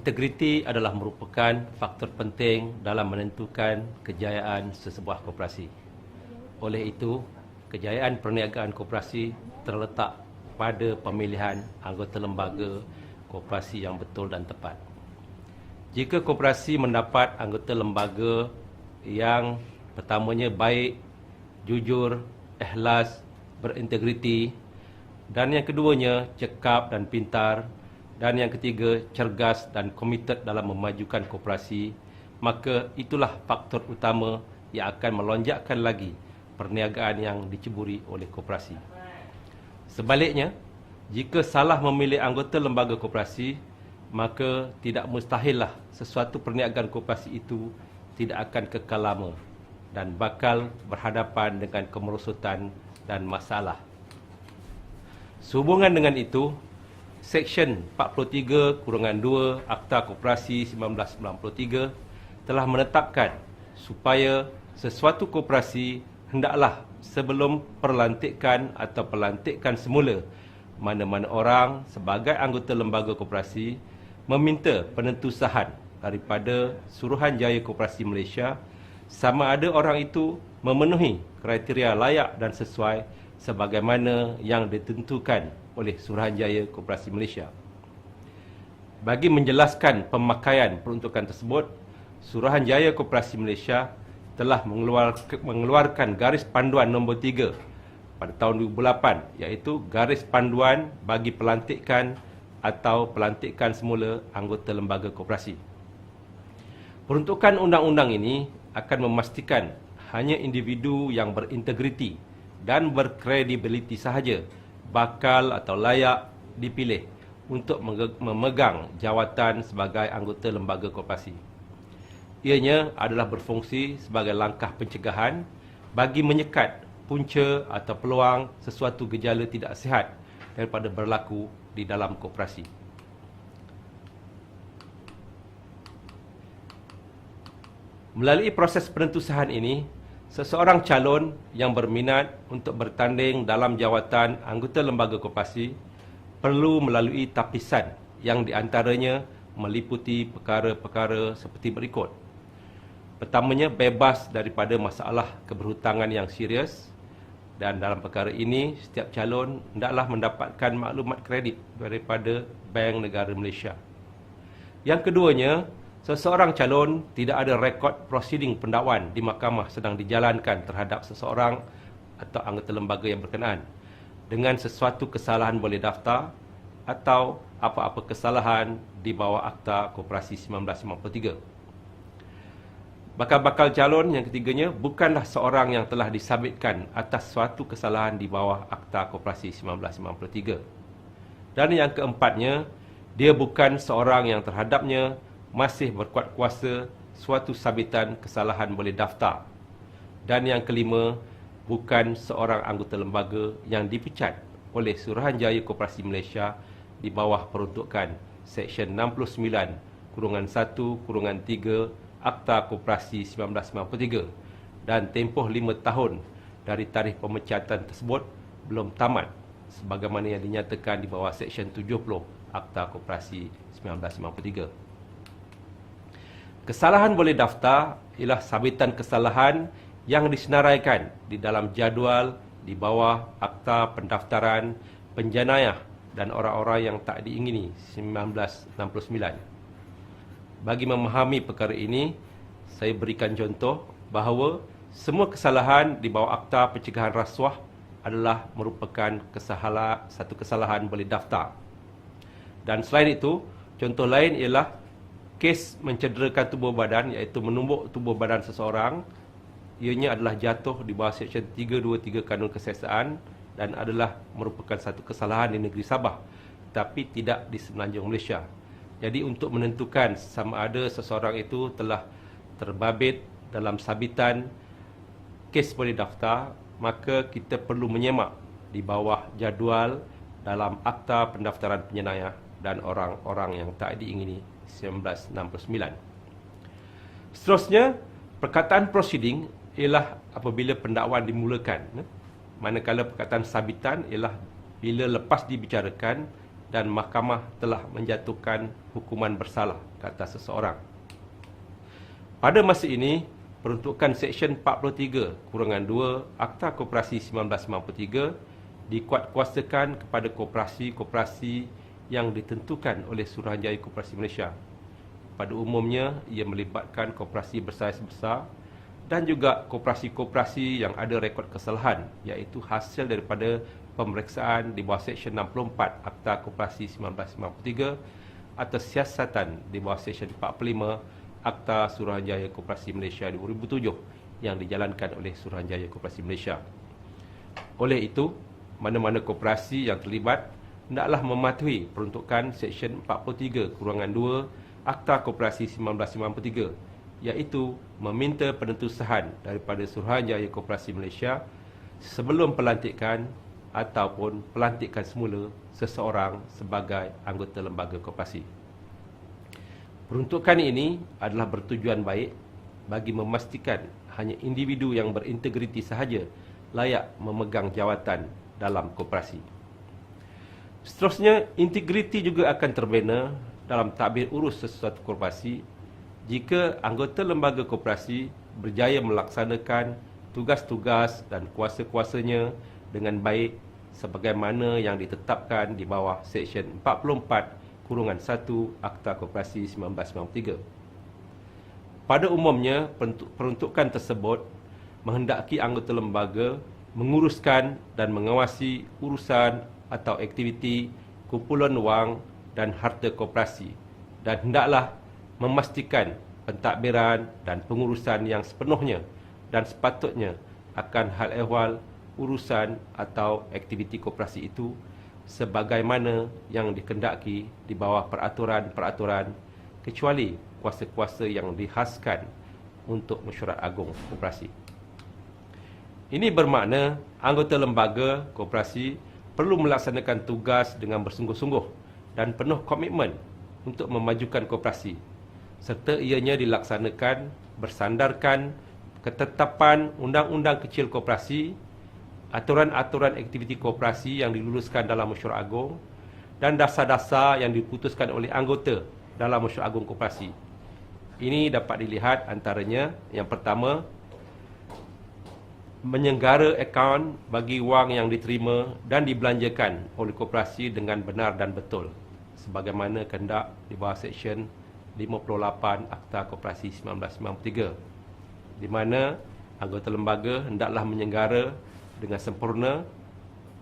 Integriti adalah merupakan faktor penting dalam menentukan kejayaan sesebuah koperasi. Oleh itu, kejayaan perniagaan koperasi terletak pada pemilihan anggota lembaga koperasi yang betul dan tepat. Jika koperasi mendapat anggota lembaga yang pertamanya baik, jujur, ikhlas, berintegriti, dan yang keduanya cekap dan pintar, dan yang ketiga cergas dan komited dalam memajukan koperasi, maka itulah faktor utama yang akan melonjakkan lagi perniagaan yang diceburi oleh koperasi. Sebaliknya, jika salah memilih anggota lembaga koperasi, maka tidak mustahillah sesuatu perniagaan koperasi itu tidak akan kekal lama dan bakal berhadapan dengan kemerosotan dan masalah. Sehubungan dengan itu, Seksyen 43-2 Akta Koperasi 1993 telah menetapkan supaya sesuatu koperasi hendaklah sebelum perlantikan atau pelantikan semula mana-mana orang sebagai anggota lembaga koperasi meminta penentusahan daripada Suruhanjaya Koperasi Malaysia sama ada orang itu memenuhi kriteria layak dan sesuai sebagaimana yang ditentukan oleh Suruhanjaya Koperasi Malaysia. Bagi menjelaskan pemakaian peruntukan tersebut, Suruhanjaya Koperasi Malaysia telah mengeluarkan garis panduan nombor 3 pada tahun 2008, iaitu garis panduan bagi pelantikan atau pelantikan semula anggota lembaga koperasi. Peruntukan undang-undang ini akan memastikan hanya individu yang berintegriti dan berkredibiliti sahaja bakal atau layak dipilih untuk memegang jawatan sebagai anggota lembaga koperasi. Ianya adalah berfungsi sebagai langkah pencegahan bagi menyekat punca atau peluang sesuatu gejala tidak sihat daripada berlaku di dalam koperasi. Melalui proses penentusahan ini, seseorang calon yang berminat untuk bertanding dalam jawatan anggota lembaga koperasi perlu melalui tapisan yang diantaranya meliputi perkara-perkara seperti berikut. Pertamanya, bebas daripada masalah keberhutangan yang serius, dan dalam perkara ini setiap calon hendaklah mendapatkan maklumat kredit daripada Bank Negara Malaysia. Yang keduanya, seseorang calon tidak ada rekod prosiding pendakwaan di mahkamah sedang dijalankan terhadap seseorang atau anggota lembaga yang berkenaan dengan sesuatu kesalahan boleh daftar atau apa-apa kesalahan di bawah Akta Koperasi 1953. Bakal calon yang ketiganya bukanlah seorang yang telah disabitkan atas suatu kesalahan di bawah Akta Koperasi 1953. Dan yang keempatnya, dia bukan seorang yang terhadapnya masih berkuat kuasa suatu sabitan kesalahan boleh daftar. Dan yang kelima, bukan seorang anggota lembaga yang dipecat oleh Suruhanjaya Koperasi Malaysia di bawah peruntukan Seksyen 69-1-3 Akta Koperasi 1993 dan tempoh 5 tahun dari tarikh pemecatan tersebut belum tamat sebagaimana yang dinyatakan di bawah Seksyen 70 Akta Koperasi 1993. Kesalahan boleh daftar ialah sabitan kesalahan yang disenaraikan di dalam jadual di bawah Akta Pendaftaran Penjenayah dan orang-orang yang tak diingini 1969. Bagi memahami perkara ini, saya berikan contoh bahawa semua kesalahan di bawah Akta Pencegahan Rasuah adalah merupakan satu kesalahan boleh daftar. Dan selain itu, contoh lain ialah kes mencederakan tubuh badan, iaitu menumbuk tubuh badan seseorang. Ianya adalah jatuh di bawah Seksyen 323 Kanun Kesiasaan dan adalah merupakan satu kesalahan di negeri Sabah, tapi tidak di Semenanjung Malaysia. Jadi untuk menentukan sama ada seseorang itu telah terbabit dalam sabitan kes boleh daftar, maka kita perlu menyemak di bawah jadual dalam Akta Pendaftaran Penjenayah dan orang-orang yang tak diingini 1969. Seterusnya, perkataan proceeding ialah apabila pendakwaan dimulakan. Manakala perkataan sabitan ialah bila lepas dibicarakan dan mahkamah telah menjatuhkan hukuman bersalah ke atas seseorang. Pada masa ini, peruntukan Seksyen 43-2 Akta Koperasi 1993 dikuatkuasakan kepada koperasi-koperasi yang ditentukan oleh Suruhanjaya Koperasi Malaysia. Pada umumnya, ia melibatkan koperasi bersaiz besar dan juga koperasi-koperasi yang ada rekod kesalahan, iaitu hasil daripada pemeriksaan di bawah Seksyen 64 Akta Koperasi 1993 atau siasatan di bawah Seksyen 45 Akta Suruhanjaya Koperasi Malaysia 2007 yang dijalankan oleh Suruhanjaya Koperasi Malaysia. Oleh itu, mana-mana koperasi yang terlibat hendaklah mematuhi peruntukan Seksyen 43-2 Akta Koperasi 1993, iaitu meminta penentusahan daripada Suruhanjaya Koperasi Malaysia sebelum pelantikan ataupun pelantikan semula seseorang sebagai anggota lembaga koperasi. Peruntukan ini adalah bertujuan baik bagi memastikan hanya individu yang berintegriti sahaja layak memegang jawatan dalam koperasi. Seterusnya, integriti juga akan terbina dalam tadbir urus sesuatu koperasi jika anggota lembaga koperasi berjaya melaksanakan tugas-tugas dan kuasa-kuasanya dengan baik sebagaimana yang ditetapkan di bawah Seksyen 44-1 Akta Koperasi 1993. Pada umumnya, peruntukan tersebut menghendaki anggota lembaga menguruskan dan mengawasi urusan atau aktiviti kumpulan wang dan harta koperasi dan hendaklah memastikan pentadbiran dan pengurusan yang sepenuhnya dan sepatutnya akan hal ehwal urusan atau aktiviti koperasi itu sebagaimana yang dikehendaki di bawah peraturan-peraturan kecuali kuasa-kuasa yang dihaskan untuk Mesyuarat Agung Koperasi. Ini bermakna anggota lembaga koperasi perlu melaksanakan tugas dengan bersungguh-sungguh dan penuh komitmen untuk memajukan koperasi, serta ianya dilaksanakan bersandarkan ketetapan Undang-Undang Kecil Koperasi, aturan-aturan aktiviti koperasi yang diluluskan dalam Mesyuarat Agung dan dasar-dasar yang diputuskan oleh anggota dalam Mesyuarat Agung Koperasi. Ini dapat dilihat antaranya, yang pertama, menyenggara akaun bagi wang yang diterima dan dibelanjakan oleh koperasi dengan benar dan betul sebagaimana kehendak di bawah Seksyen 58 Akta Koperasi 1993, di mana anggota lembaga hendaklah menyenggara dengan sempurna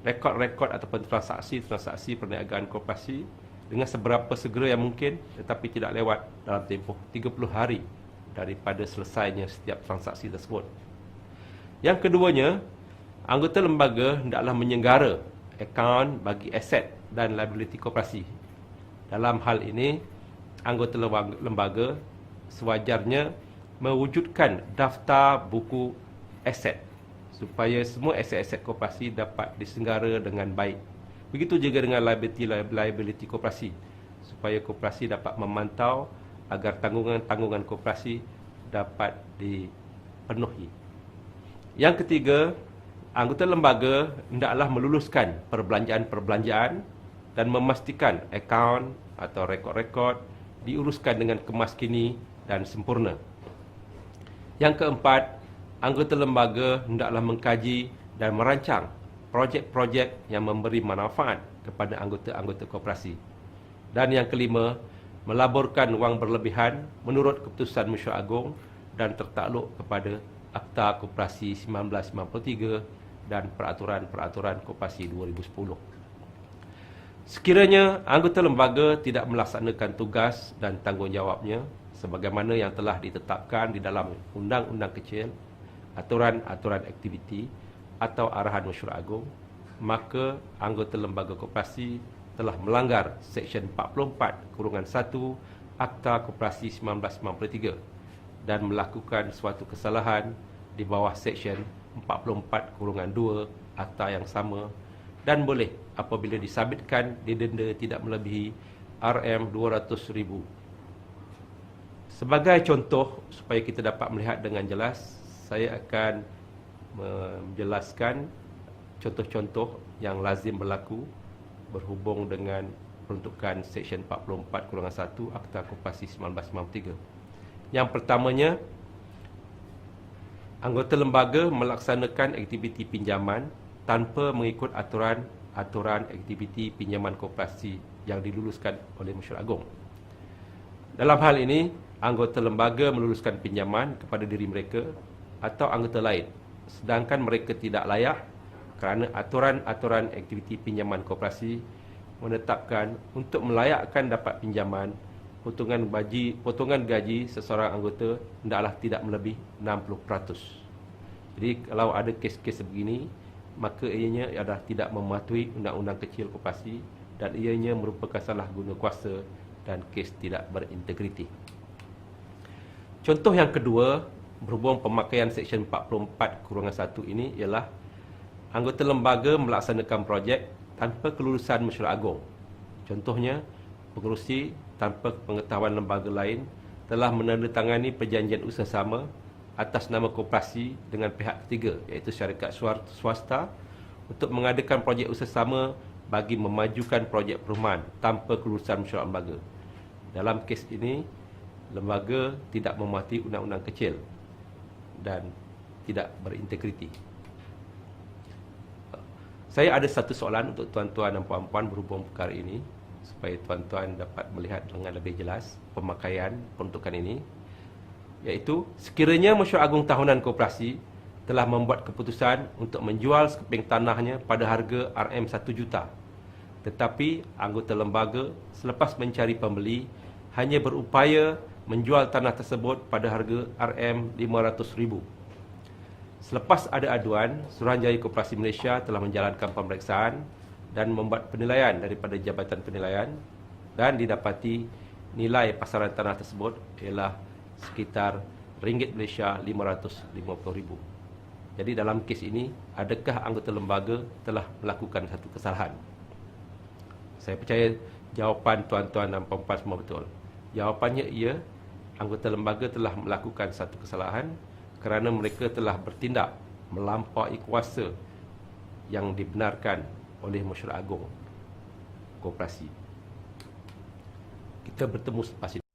rekod-rekod ataupun transaksi perniagaan koperasi dengan seberapa segera yang mungkin, tetapi tidak lewat dalam tempoh 30 hari daripada selesainya setiap transaksi tersebut. Yang keduanya, anggota lembaga hendaklah menyenggara akaun bagi aset dan liability koperasi. Dalam hal ini, anggota lembaga sewajarnya mewujudkan daftar buku aset supaya semua aset-aset koperasi dapat disenggara dengan baik. Begitu juga dengan liability koperasi, supaya koperasi dapat memantau agar tanggungan-tanggungan koperasi dapat dipenuhi. Yang ketiga, anggota lembaga hendaklah meluluskan perbelanjaan-perbelanjaan dan memastikan akaun atau rekod-rekod diuruskan dengan kemaskini dan sempurna. Yang keempat, anggota lembaga hendaklah mengkaji dan merancang projek-projek yang memberi manfaat kepada anggota-anggota koperasi. Dan yang kelima, melaburkan wang berlebihan menurut keputusan Mesyuarat Agung dan tertakluk kepada Akta Koperasi 1993 dan peraturan-peraturan koperasi 2010. Sekiranya anggota lembaga tidak melaksanakan tugas dan tanggungjawabnya sebagaimana yang telah ditetapkan di dalam Undang-Undang Kecil, aturan-aturan aktiviti atau arahan Mesyuarat Agung, maka anggota lembaga koperasi telah melanggar Seksyen 44-1 Akta Koperasi 1993 dan melakukan suatu kesalahan di bawah Seksyen 44-2 Akta yang sama dan boleh apabila disabitkan didenda tidak melebihi RM200,000. Sebagai contoh supaya kita dapat melihat dengan jelas, saya akan menjelaskan contoh-contoh yang lazim berlaku berhubung dengan peruntukan Seksyen 44-1 Akta Koperasi 1993. Yang pertamanya, anggota lembaga melaksanakan aktiviti pinjaman tanpa mengikut aturan aktiviti pinjaman koperasi yang diluluskan oleh Mesyuarat Agong. Dalam hal ini, anggota lembaga meluluskan pinjaman kepada diri mereka atau anggota lain, sedangkan mereka tidak layak kerana aturan-aturan aktiviti pinjaman koperasi menetapkan untuk melayakkan dapat pinjaman, potongan gaji seseorang anggota hendaklah tidak melebihi 60%. Jadi kalau ada kes-kes sebegini, maka ianya adalah tidak mematuhi Undang-Undang Kecil Koperasi dan ianya merupakan salah guna kuasa dan kes tidak berintegriti. Contoh yang kedua berhubung pemakaian Seksyen 44-1 ini ialah anggota lembaga melaksanakan projek tanpa kelulusan Mesyuarat Agong. Contohnya, pengerusi tanpa pengetahuan lembaga lain telah menandatangani perjanjian usaha sama atas nama koperasi dengan pihak ketiga, iaitu syarikat swasta, untuk mengadakan projek usaha sama bagi memajukan projek perumahan tanpa kelulusan mesyuarat lembaga. Dalam kes ini, lembaga tidak mematuhi undang-undang kecil dan tidak berintegriti. Saya ada satu soalan untuk tuan-tuan dan puan-puan berhubung perkara ini, supaya tuan-tuan dapat melihat dengan lebih jelas pemakaian peruntukan ini, iaitu sekiranya Mesyuarat Agong Tahunan Koperasi telah membuat keputusan untuk menjual sekeping tanahnya pada harga RM1 juta, tetapi anggota lembaga selepas mencari pembeli hanya berupaya menjual tanah tersebut pada harga RM500,000. Selepas ada aduan, Suruhanjaya Koperasi Malaysia telah menjalankan pemeriksaan dan membuat penilaian daripada Jabatan Penilaian dan didapati nilai pasaran tanah tersebut ialah sekitar ringgit Malaysia RM550,000. Jadi dalam kes ini, adakah anggota lembaga telah melakukan satu kesalahan? Saya percaya jawapan tuan-tuan dan puan-puan semua betul. Jawapannya ia, anggota lembaga telah melakukan satu kesalahan kerana mereka telah bertindak melampaui kuasa yang dibenarkan oleh Mesyuarat Agong Koperasi. Kita bertemu selepas ini.